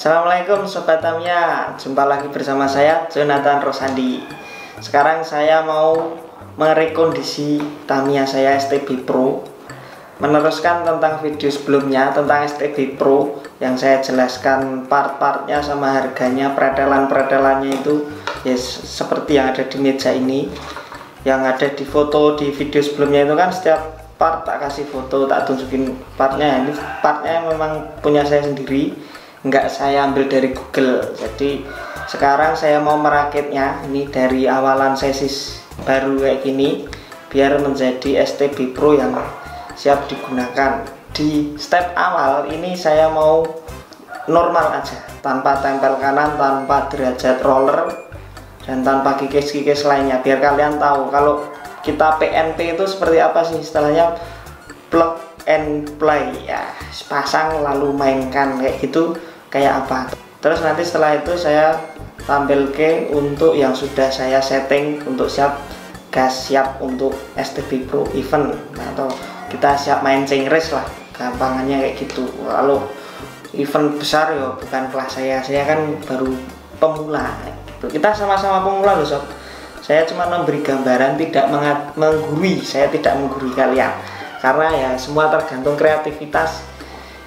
Assalamualaikum Sobat Tamiya, jumpa lagi bersama saya Jonathan Rosandi. Sekarang saya mau merekondisi Tamiya saya STB Pro, meneruskan tentang video sebelumnya tentang STB Pro yang saya jelaskan part-partnya sama harganya, pretelan-pretelannya itu ya seperti yang ada di meja ini. Yang ada di foto di video sebelumnya itu kan setiap part tak kasih foto, tak tunjukin partnya. Ini partnya memang punya saya sendiri, nggak saya ambil dari Google. Jadi sekarang saya mau merakitnya ini dari awalan sesis baru kayak gini biar menjadi STB Pro yang siap digunakan. Di step awal ini saya mau normal aja, tanpa tempel kanan, tanpa derajat roller, dan tanpa kikis-kikis lainnya, biar kalian tahu kalau kita PNP itu seperti apa sih istilahnya, plug and play ya, pasang lalu mainkan kayak gitu, kayak apa. Terus nanti setelah itu saya tampil ke untuk yang sudah saya setting untuk siap gas, siap untuk STB Pro event atau kita siap main chain race lah, gampangannya kayak gitu. Kalau event besar ya bukan kelas saya kan baru pemula. Kita sama-sama pemula loh sob. Saya cuma memberi gambaran, tidak menggurui. Saya tidak menggurui kalian, karena ya semua tergantung kreativitas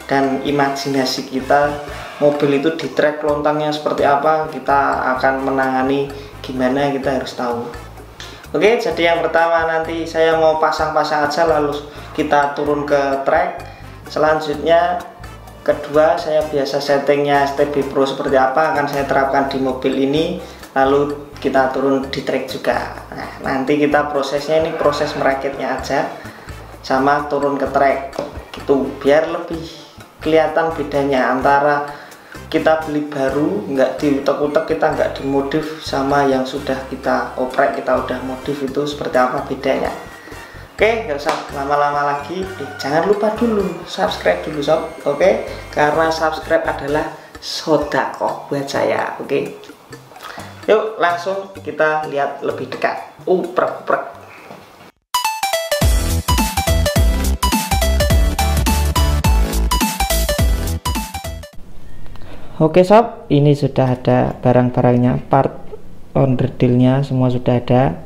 dan imajinasi kita. Mobil itu di track lontangnya seperti apa, kita akan menangani gimana, kita harus tahu. Oke, jadi yang pertama nanti saya mau pasang-pasang aja lalu kita turun ke track. Selanjutnya kedua, saya biasa settingnya STB Pro seperti apa akan saya terapkan di mobil ini, lalu kita turun di track juga. Nah, nanti kita prosesnya ini proses merakitnya aja sama turun ke track gitu, biar lebih kelihatan bedanya antara kita beli baru nggak diutek-utek, kita nggak dimodif, sama yang sudah kita oprek, kita udah modif, itu seperti apa bedanya. Oke, nggak usah lama-lama lagi. Jangan lupa dulu subscribe dulu sob. Oke, karena subscribe adalah sodakoh buat saya. Oke, yuk langsung kita lihat lebih dekat. Uprek-uprek. Oke sob, ini sudah ada barang-barangnya, part onderdilnya semua sudah ada.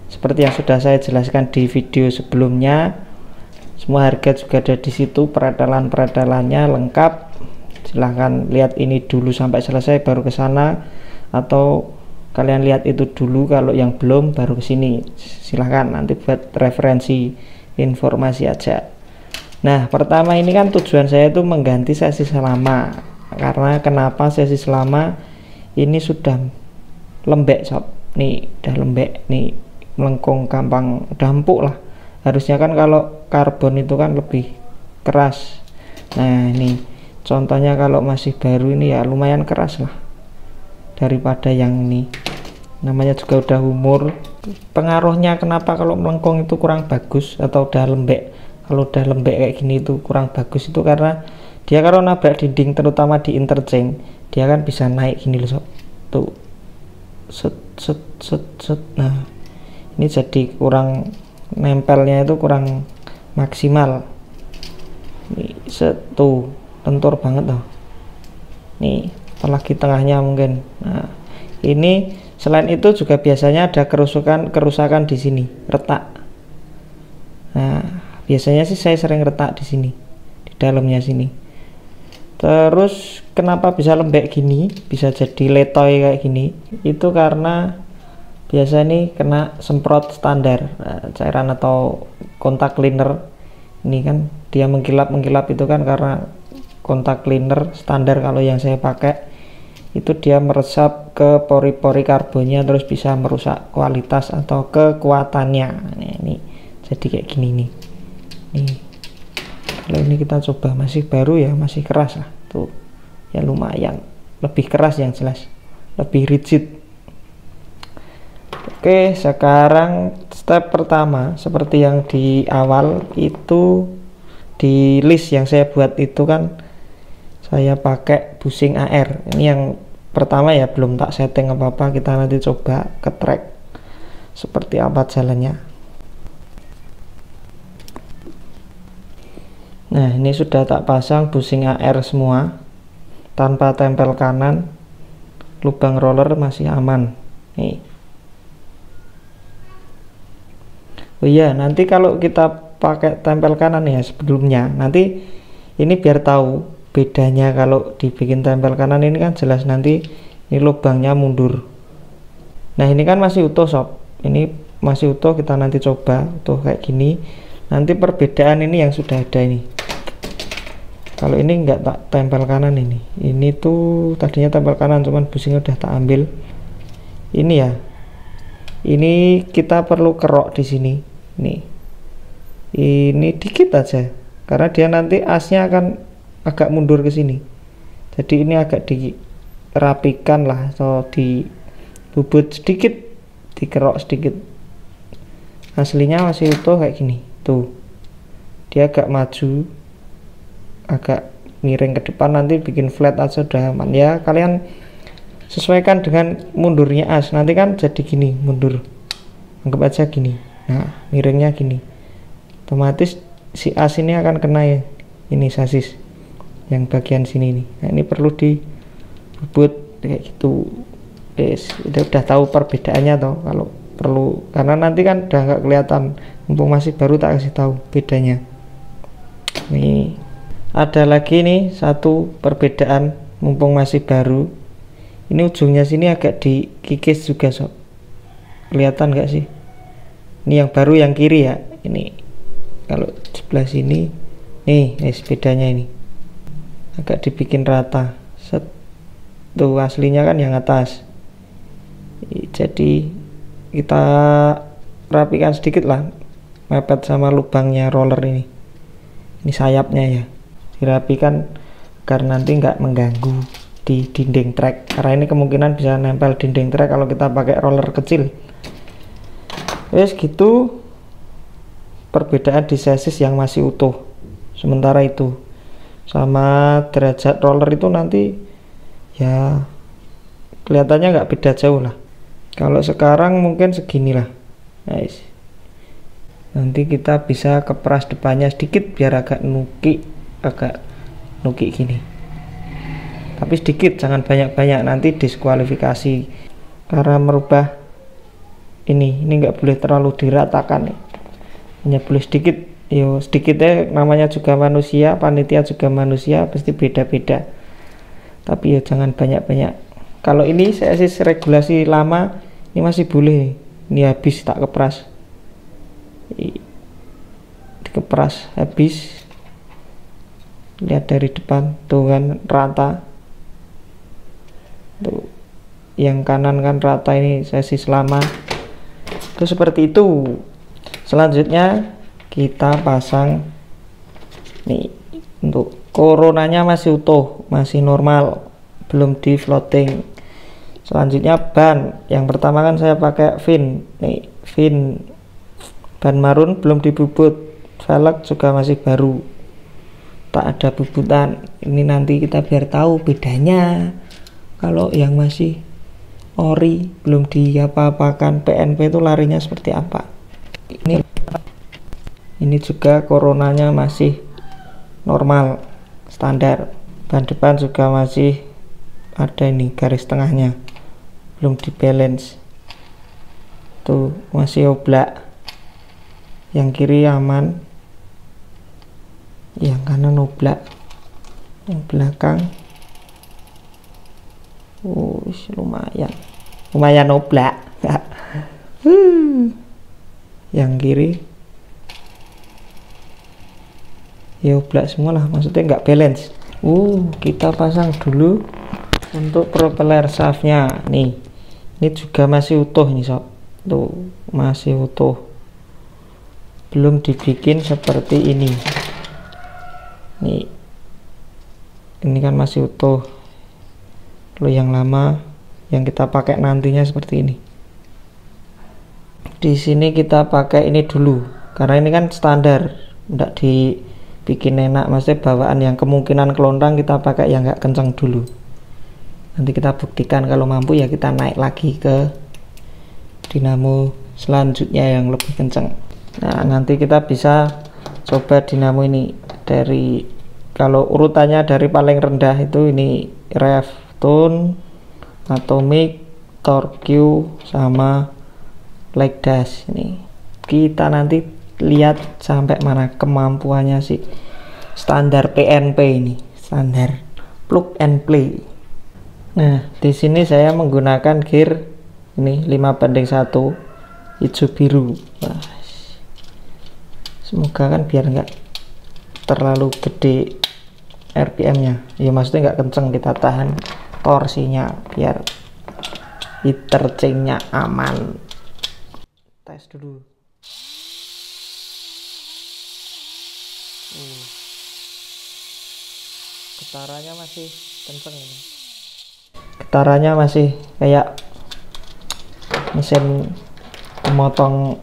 Seperti yang sudah saya jelaskan di video sebelumnya, semua harga juga ada di situ, pretelan-pretelannya lengkap. Silahkan lihat ini dulu sampai selesai baru ke sana, atau kalian lihat itu dulu kalau yang belum baru ke sini. Silahkan nanti buat referensi informasi aja. Nah, pertama ini kan tujuan saya itu mengganti sesis lama. Karena kenapa sesis lama ini sudah lembek sob. Nih udah lembek nih, melengkung, gampang, udah empuk lah. Harusnya kan kalau karbon itu kan lebih keras. Nah ini contohnya kalau masih baru ini ya lumayan keras lah daripada yang ini, namanya juga udah umur. Pengaruhnya kenapa kalau melengkung itu kurang bagus atau udah lembek, kalau udah lembek kayak gini itu kurang bagus, itu karena dia kalau nabrak dinding terutama di interchange dia kan bisa naik gini loh sob. Tuh set set set set. Nah ini jadi kurang, nempelnya itu kurang maksimal. Nih tuh lentur banget loh. Nih apalagi tengahnya mungkin. Nah ini selain itu juga biasanya ada kerusakan di sini, retak. Nah biasanya sih saya sering retak di sini, di dalamnya sini. Terus kenapa bisa lembek gini, bisa jadi letoy kayak gini, itu karena biasa nih kena semprot standar, cairan atau kontak cleaner. Ini kan dia mengkilap itu kan karena kontak cleaner standar. Kalau yang saya pakai itu dia meresap ke pori-pori karbonnya, terus bisa merusak kualitas atau kekuatannya. Nah, ini jadi kayak gini nih. Nih kalau ini kita coba masih baru ya, masih keras lah tuh ya, lumayan lebih keras, yang jelas lebih rigid. Oke, sekarang step pertama seperti yang di awal itu, di list yang saya buat itu kan saya pakai bushing AR. Ini yang pertama ya, belum tak setting apa-apa, kita nanti coba ke track seperti apa jalannya. Nah ini sudah tak pasang bushing AR semua. tanpa tempel kanan, lubang roller masih aman nih. Oh iya, nanti kalau kita pakai tempel kanan ya sebelumnya, nanti ini biar tahu bedanya. Kalau dibikin tempel kanan ini kan jelas nanti ini lubangnya mundur. Nah ini kan masih utuh sob, ini masih utuh, kita nanti coba utuh kayak gini. Nanti perbedaan ini yang sudah ada ini. Kalau ini enggak tak tempel kanan, ini tuh tadinya tempel kanan cuman busingnya udah tak ambil. Ini ya, ini kita perlu kerok di sini nih, ini dikit aja karena dia nanti asnya akan agak mundur ke sini. Jadi ini agak dirapikan lah atau dibubut sedikit, dikerok sedikit. Aslinya masih utuh kayak gini tuh, dia agak maju, agak miring ke depan, nanti bikin flat aja udah aman ya. Kalian sesuaikan dengan mundurnya as, nanti kan jadi gini mundur, anggap aja gini. Nah miringnya gini, otomatis si as ini akan kena ya, ini sasis yang bagian sini nih. Nah ini perlu dibubut kayak gitu. Udah tahu perbedaannya toh kalau perlu, karena nanti kan udah nggak kelihatan, mumpung masih baru tak kasih tahu bedanya. Nih ada lagi nih satu perbedaan mumpung masih baru, ini ujungnya sini agak dikikis juga sob, kelihatan nggak sih? Ini yang baru yang kiri ya, ini kalau sebelah sini nih bedanya ini agak dibikin rata. Set tuh aslinya kan yang atas, jadi kita rapikan sedikit lah, mepet sama lubangnya roller ini sayapnya ya, dirapikan agar nanti nggak mengganggu di dinding trek, karena ini kemungkinan bisa nempel dinding trek kalau kita pakai roller kecil. Wes gitu perbedaan di sasis yang masih utuh. Sementara itu sama derajat roller itu nanti ya kelihatannya nggak beda jauh lah. Kalau sekarang mungkin segini lah. Nice. Nanti kita bisa keperas depannya sedikit biar agak nuki gini. Tapi sedikit, jangan banyak-banyak, nanti diskualifikasi karena merubah ini nggak boleh terlalu diratakan nih. Hanya boleh sedikit. Yo sedikitnya namanya juga manusia, panitia juga manusia, pasti beda-beda. Tapi ya jangan banyak-banyak. Kalau ini saya sih regulasi lama, ini masih boleh. Ini habis tak kepras, dikepras habis. Lihat dari depan tuh kan rata, tuh yang kanan kan rata, ini sesi lama itu seperti itu. Selanjutnya kita pasang nih, untuk coronanya masih utuh, masih normal, belum di floating. Selanjutnya ban, yang pertama kan saya pakai fin nih, fin ban marun belum dibubut, velg juga masih baru, tak ada bubutan. Ini nanti kita biar tahu bedanya. Kalau yang masih ori belum diapa-apakan PNP itu larinya seperti apa. Ini juga coronanya masih normal standar. Ban depan juga masih ada ini garis tengahnya, belum di balance tuh, masih oblak. Yang kiri aman, yang kanan oblak, yang belakang lumayan oblak. Yang kiri ya oblak semua lah, maksudnya nggak balance. Kita pasang dulu untuk propeller shaftnya nih. Ini juga masih utuh nih sob, tuh masih utuh, belum dibikin seperti ini nih. Ini kan masih utuh. Kalau yang lama yang kita pakai nantinya seperti ini. Di sini kita pakai ini dulu karena ini kan standar, enggak dibikin enak, maksudnya bawaan yang kemungkinan kelontang kita pakai yang enggak kencang dulu. Nanti kita buktikan kalau mampu ya kita naik lagi ke dinamo selanjutnya yang lebih kencang. Nah nanti kita bisa coba dinamo ini dari, kalau urutannya dari paling rendah itu ini rev tone, atomic, torque Q, sama leg dash. Ini kita nanti lihat sampai mana kemampuannya sih standar PNP ini, standar plug and play. Nah, di sini saya menggunakan gear ini 5:1 hijau biru. Wah, semoga kan biar enggak terlalu gede RPM-nya. Ya maksudnya nggak kenceng, kita tahan torsinya biar interchange-nya aman. Tes dulu. Getarannya masih kenceng ini. Getarannya masih kayak mesin pemotong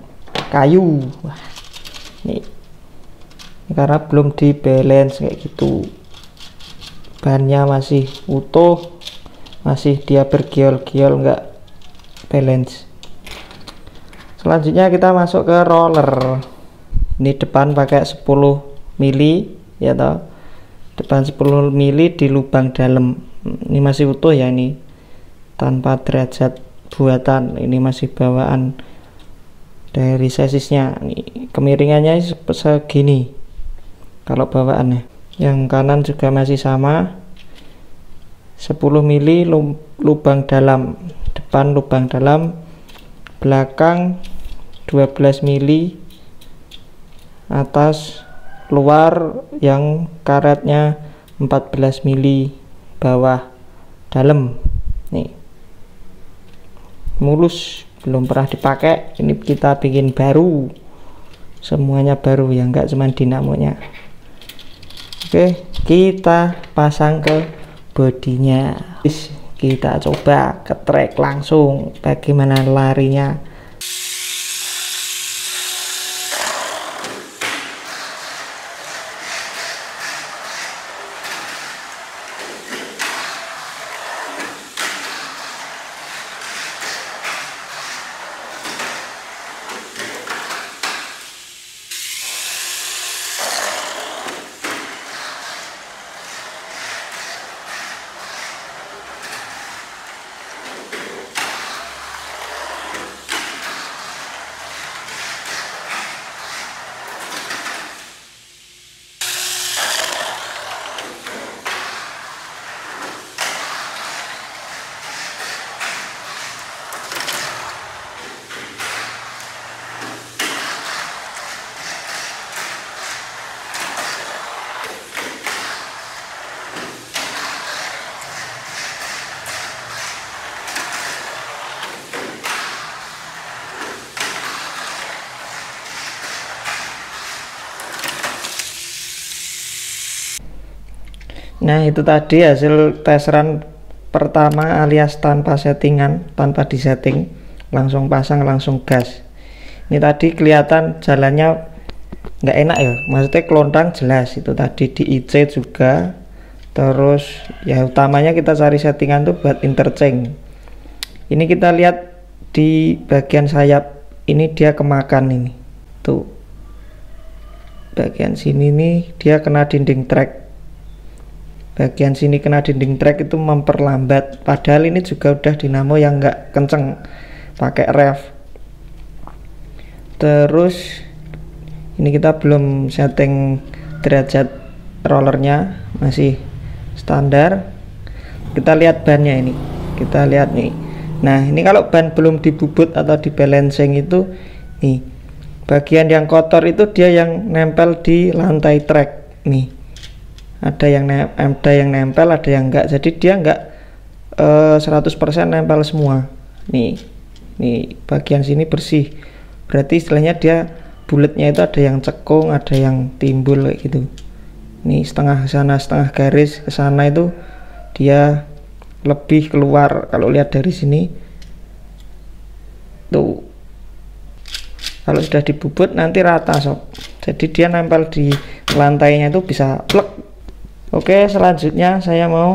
kayu. Wah, ini karena belum di balance kayak gitu. Bannya masih utuh, masih dia bergiol-giol, nggak balance. Selanjutnya kita masuk ke roller. Ini depan pakai 10 mili ya toh. Depan 10 mili di lubang dalam. Ini masih utuh ya, ini tanpa derajat buatan, ini masih bawaan dari sasisnya. Ini kemiringannya segini kalau bawaannya. Yang kanan juga masih sama, 10 mili lubang dalam, depan lubang dalam, belakang 12 mili, atas luar yang karetnya 14 mili, bawah dalam. Nih mulus, belum pernah dipakai, ini kita bikin baru, semuanya baru ya, enggak cuman dinamonya. Oke, kita pasang ke bodinya. Kita coba ke track langsung bagaimana larinya. Nah, itu tadi hasil tes run pertama alias tanpa settingan, tanpa disetting, langsung pasang langsung gas. Ini tadi kelihatan jalannya nggak enak ya, maksudnya kelontang jelas itu tadi di IC juga. Terus ya utamanya kita cari settingan tuh buat interchange. Ini kita lihat di bagian sayap ini dia kemakan ini tuh, bagian sini nih dia kena dinding track. Bagian sini kena dinding track itu memperlambat, padahal ini juga udah dinamo yang nggak kenceng pakai rev. Terus ini kita belum setting derajat rollernya, masih standar. Kita lihat bannya ini, kita lihat nih. Nah, ini kalau ban belum dibubut atau di balancing itu nih, bagian yang kotor itu dia yang nempel di lantai track nih. Ada yang nempel, ada yang enggak. Jadi dia enggak 100% nempel semua. Nih bagian sini bersih. Berarti istilahnya dia bulatnya itu ada yang cekung, ada yang timbul kayak gitu. Nih setengah sana, setengah garis ke sana itu dia lebih keluar. Kalau lihat dari sini tuh, kalau sudah dibubut nanti rata sob. Jadi dia nempel di lantainya itu bisa plek. Oke, selanjutnya saya mau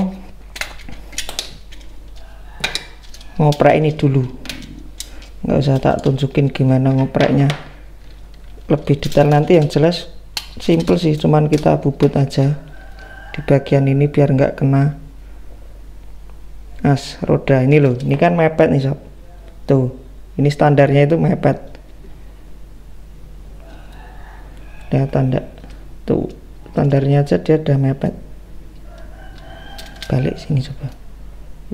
ngoprek ini dulu. Nggak usah tak tunjukin gimana ngopreknya lebih detail, nanti yang jelas simple sih, cuman kita bubut aja di bagian ini biar nggak kena as roda ini loh, ini kan mepet nih sob, tuh ini standarnya itu mepet, lihat tanda tuh, standarnya aja dia udah mepet. Balik sini coba,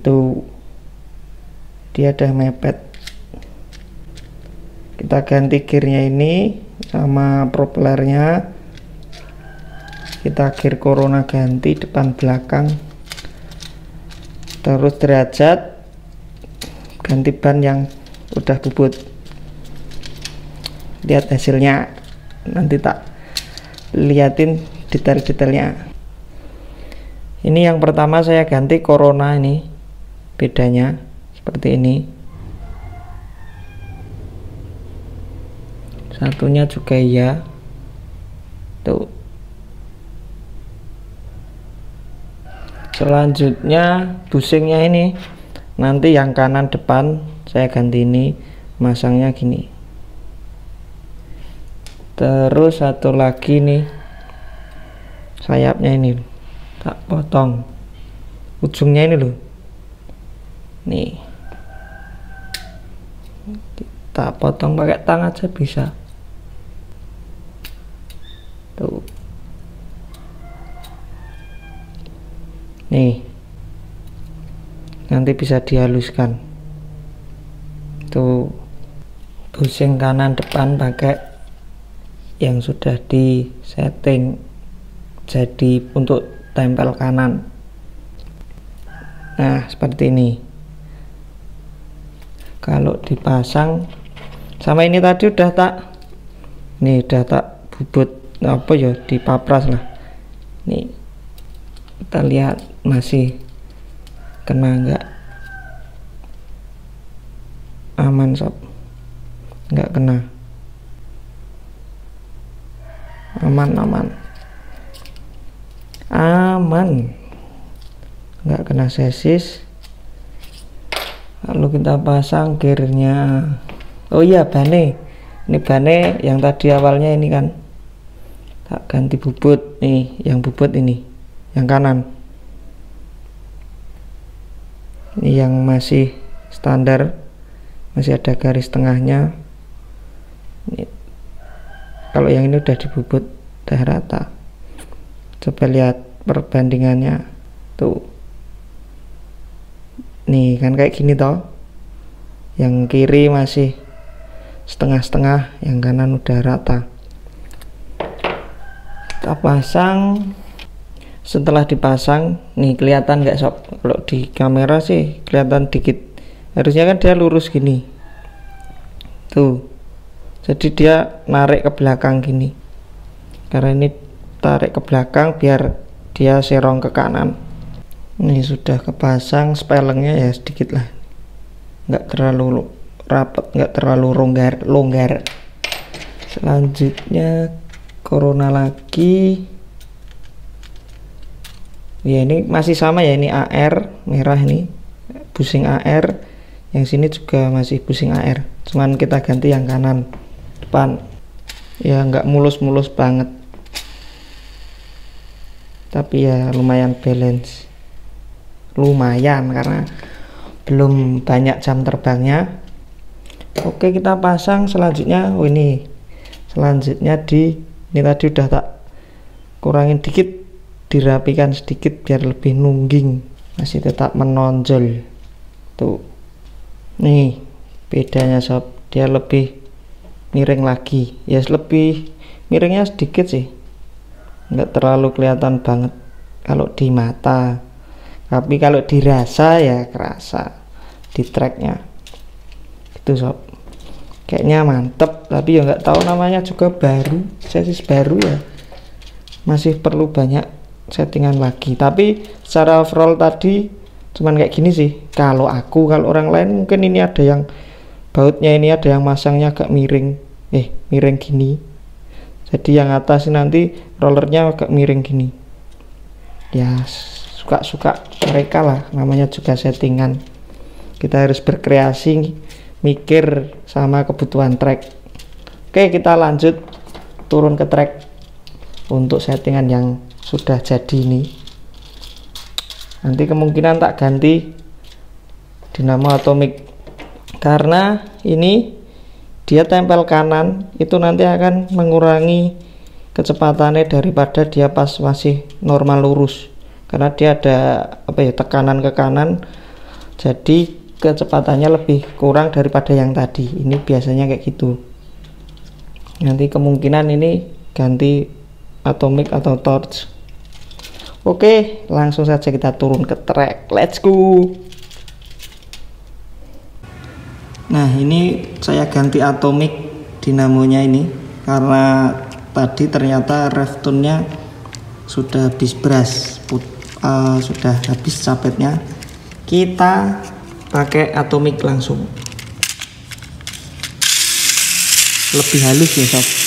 tuh dia udah mepet. Kita ganti gearnya ini sama propellernya, kita gear corona ganti depan belakang, terus derajat ganti ban yang udah bubut. Lihat hasilnya, nanti tak liatin detail-detailnya. Ini yang pertama saya ganti corona, ini bedanya seperti ini. Satunya juga iya, tuh. Selanjutnya busingnya ini, nanti yang kanan depan saya ganti ini, masangnya gini. Terus satu lagi nih, sayapnya ini tak potong ujungnya ini loh, nih tak potong pakai tang aja bisa, tuh. Nih nanti bisa dihaluskan, tuh. Busing kanan depan pakai yang sudah di setting jadi untuk tempel kanan. Nah seperti ini. Kalau dipasang sama ini tadi udah tak, nih udah tak bubut apa ya, dipapras lah. Nih kita lihat masih kena enggak, aman sob, enggak kena, aman enggak kena sesis. Lalu kita pasang gearnya. Oh iya, bane, ini bane yang tadi awalnya ini kan tak ganti bubut, nih yang bubut ini yang kanan, ini yang masih standar, masih ada garis tengahnya. Ini, kalau yang ini udah dibubut, udah rata. Coba lihat perbandingannya, tuh. Nih kan kayak gini toh, yang kiri masih setengah-setengah, yang kanan udah rata. Kita pasang. Setelah dipasang, nih kelihatan nggak sob? Kalau di kamera sih kelihatan dikit, harusnya kan dia lurus gini, tuh. Jadi dia narik ke belakang gini, karena ini tarik ke belakang biar dia serong ke kanan. Ini sudah kepasang, spelengnya ya sedikit lah, nggak terlalu rapat, nggak terlalu longgar. Selanjutnya corona lagi ya, ini masih sama ya, ini AR merah, ini busing AR, yang sini juga masih busing AR, cuman kita ganti yang kanan depan ya, nggak mulus-mulus banget tapi ya lumayan balance, lumayan karena belum banyak jam terbangnya. Oke, kita pasang selanjutnya. Oh ini selanjutnya ini tadi udah tak kurangin dikit, dirapikan sedikit biar lebih nungging, masih tetap menonjol, tuh. Nih bedanya sob, dia lebih miring lagi ya, lebih miringnya sedikit sih, nggak terlalu kelihatan banget kalau di mata, tapi kalau dirasa ya kerasa di tracknya itu sob. Kayaknya mantep, tapi ya nggak tahu, namanya juga baru, sesis baru ya, masih perlu banyak settingan lagi. Tapi secara overall tadi cuman kayak gini sih kalau aku. Kalau orang lain mungkin ini ada yang bautnya, ini ada yang masangnya agak miring, miring gini, jadi yang atas nanti rollernya agak miring gini ya, suka-suka mereka lah, namanya juga settingan. Kita harus berkreasi, mikir sama kebutuhan track. Oke, kita lanjut turun ke track untuk settingan yang sudah jadi ini. Nanti kemungkinan tak ganti dinamo atomik, karena ini dia tempel kanan itu nanti akan mengurangi kecepatannya daripada dia pas masih normal lurus, karena dia ada tekanan ke kanan, jadi kecepatannya lebih kurang daripada yang tadi. Ini biasanya kayak gitu. Nanti kemungkinan ini ganti atomik atau torch. Oke, langsung saja kita turun ke track, let's go. Nah, ini saya ganti atomik dinamonya ini karena tadi ternyata ref tune-nya sudah habis brush, sudah habis capetnya. Kita pakai atomik langsung, lebih halus ya sob.